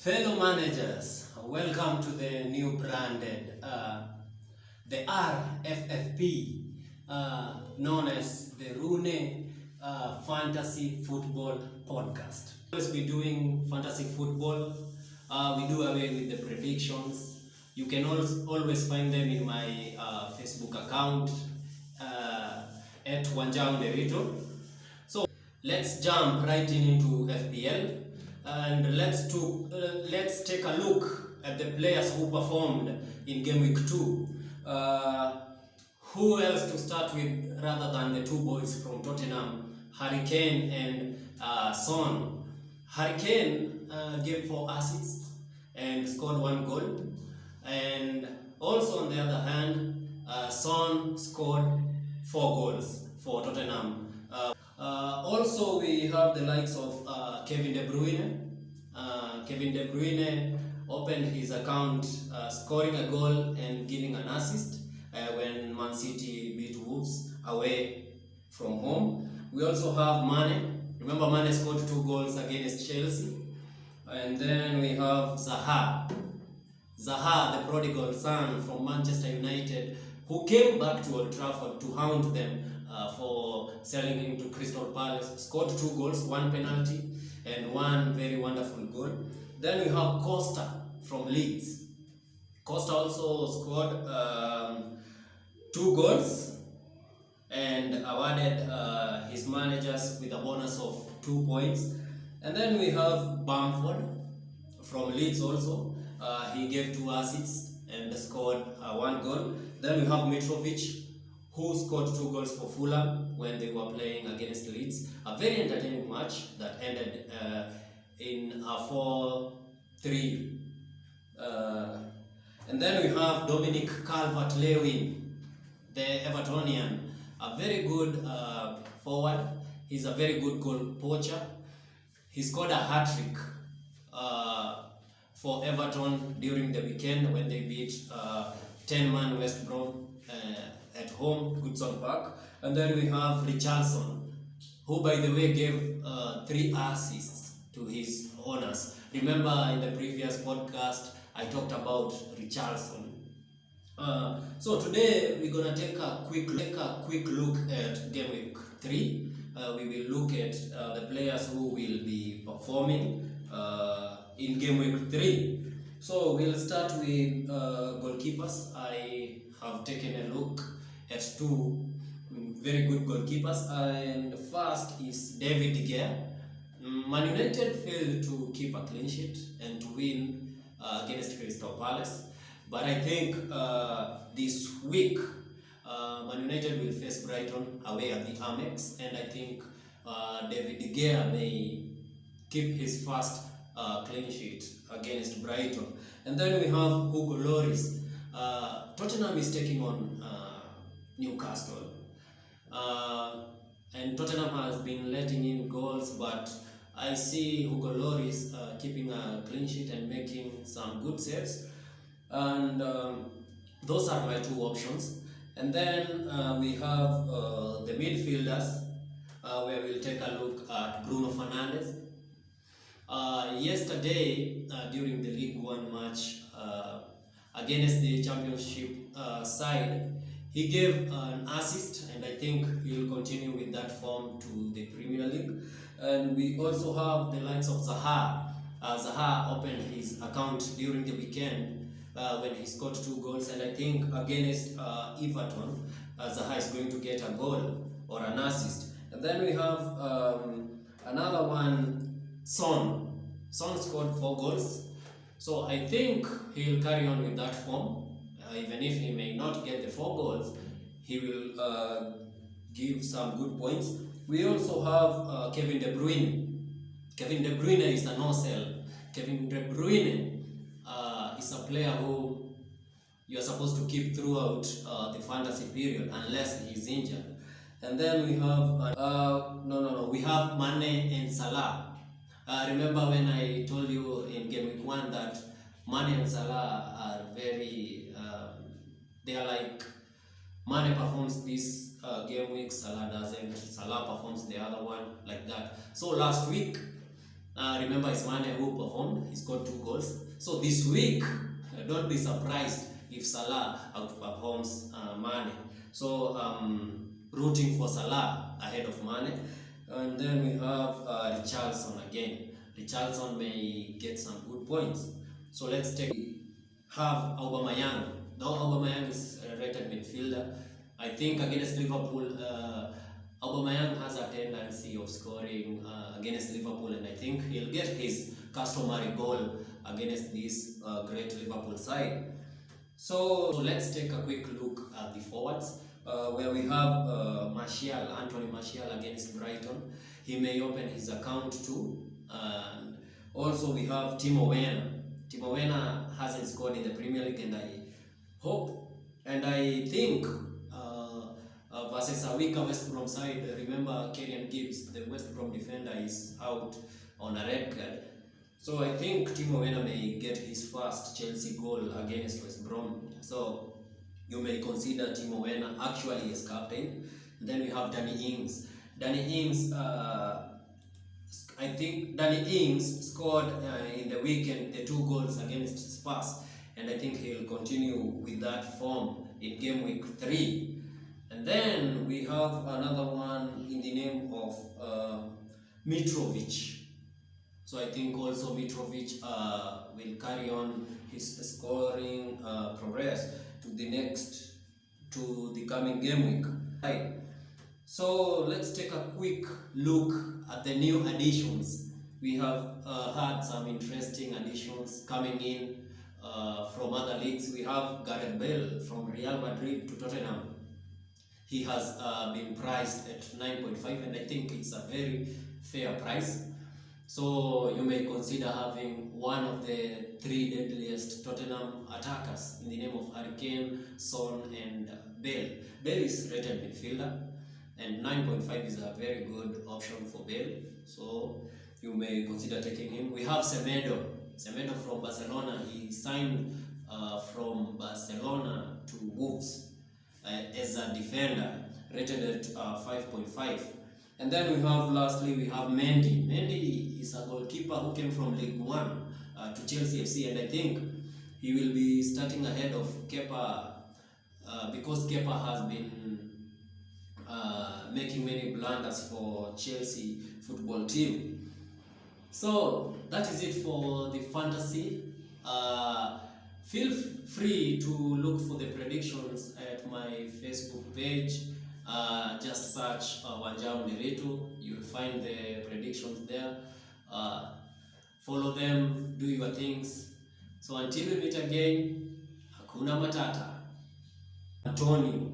Fellow managers, welcome to the new branded, the Rffp, known as the Rune Fantasy Football Podcast. We'll always be doing fantasy football. We do away with the predictions. You can always find them in my Facebook account at Wanjao Derito. So let's jump right into FPL. And let's take a look at the players who performed in game week 2. Who else to start with rather than the two boys from Tottenham, Harry Kane and Son. Harry Kane gave 4 assists and scored 1 goal. And also on the other hand, Son scored 4 goals for Tottenham. Also, we have the likes of Kevin De Bruyne. Kevin De Bruyne opened his account scoring a goal and giving an assist when Man City beat Wolves away from home. We also have Mane. Remember, Mane scored 2 goals against Chelsea. And then we have Zaha, the prodigal son from Manchester United, who came back to Old Trafford to hound them for selling him to Crystal Palace. Scored 2 goals, 1 penalty and 1 very wonderful goal. Then we have Costa from Leeds. Costa also scored 2 goals and awarded his managers with a bonus of 2 points. And then we have Bamford from Leeds also. He gave 2 assists and scored 1 goal. Then we have Mitrovic, who scored 2 goals for Fulham when they were playing against Leeds. A very entertaining match that ended in a 4-3. And then we have Dominic Calvert-Lewin, the Evertonian, a very good forward. He's a very good goal poacher. He scored a hat-trick for Everton during the weekend when they beat 10-man West Brom at home, Goodson Park. And then we have Richarlison, who by the way gave 3 assists to his owners. Remember in the previous podcast I talked about Richarlison. So today we're gonna take a quick look at game week 3. We will look at the players who will be performing in game week 3. So we'll start with goalkeepers. I have taken a look at 2 very good goalkeepers, and first is David De Gea. Man United failed to keep a clean sheet and to win against Crystal Palace, but I think this week Man United will face Brighton away at the Amex, and I think David De Gea may keep his first clean sheet against Brighton. And then we have Hugo Lloris. Tottenham is taking on Newcastle. And Tottenham has been letting in goals, but I see Hugo Lloris keeping a clean sheet and making some good saves. And those are my 2 options. And then we have the midfielders, where we'll take a look at Bruno Fernandes. Yesterday, during the League One match against the Championship side, he gave an assist, and I think he'll continue with that form to the Premier League. And we also have the likes of Zaha. Zaha opened his account during the weekend when he scored 2 goals, and I think against Everton, Zaha is going to get a goal or an assist. And then we have another one, Son. Son scored 4 goals, so I think he'll carry on with that form. Even if he may not get the 4 goals, he will give some good points. We also have Kevin De Bruyne. Kevin De Bruyne is a no-sell. Kevin De Bruyne is a player who you are supposed to keep throughout the fantasy period unless he is injured. And then we have we have Mane and Salah. Remember when I told you in game week 1 that Mane and Salah are very they are like, Mane performs this game week, Salah doesn't. Salah performs the other one, like that. So last week Remember, it's Mane who performed. He scored 2 goals. So this week, don't be surprised if Salah outperforms Mane. So rooting for Salah ahead of Mane. And then we have Richarlison again. Richarlison may get some good points. So let's have Aubameyang. Now Aubameyang is a rated midfielder. I think against Liverpool, Aubameyang has a tendency of scoring against Liverpool, and I think he'll get his customary goal against this great Liverpool side. So let's take a quick look at the forwards, where we have Anthony Martial against Brighton. He may open his account too. And also we have Timo Werner. Timo Werner hasn't scored in the Premier League, and I hope and I think versus a weaker West Brom side. Remember, Kieran Gibbs, the West Brom defender, is out on a red card. So I think Timo Werner may get his first Chelsea goal against West Brom. So you may consider Timo Werner actually as captain. And then we have Danny Ings. Danny Ings, I think Danny Ings scored in the weekend the 2 goals against Spurs, and I think he'll continue with that form in game week 3. And then we have another one in the name of Mitrovic. So I think also Mitrovic will carry on his scoring progress to the coming game week. Right. So let's take a quick look at the new additions. We have had some interesting additions coming in from other leagues. We have Gareth Bale from Real Madrid to Tottenham. He has been priced at 9.5, and I think it's a very fair price. So you may consider having one of the 3 deadliest Tottenham attackers in the name of Harry Kane, Son, and Bale. Bale is rated midfielder, and 9.5 is a very good option for Bale. So you may consider taking him. We have Semedo from Barcelona. He signed from Barcelona to Wolves as a defender, rated at 5.5. And then lastly we have Mendy. Mendy is a goalkeeper who came from League One to Chelsea FC, and I think he will be starting ahead of Kepa because Kepa has been making many blunders for Chelsea football team. So that is it for the fantasy. Feel free to look for the predictions at my Facebook page. Just search Wanjao Nderitu. You'll find the predictions there. Follow them, do your things. So until we meet again, hakuna matata. Antonio.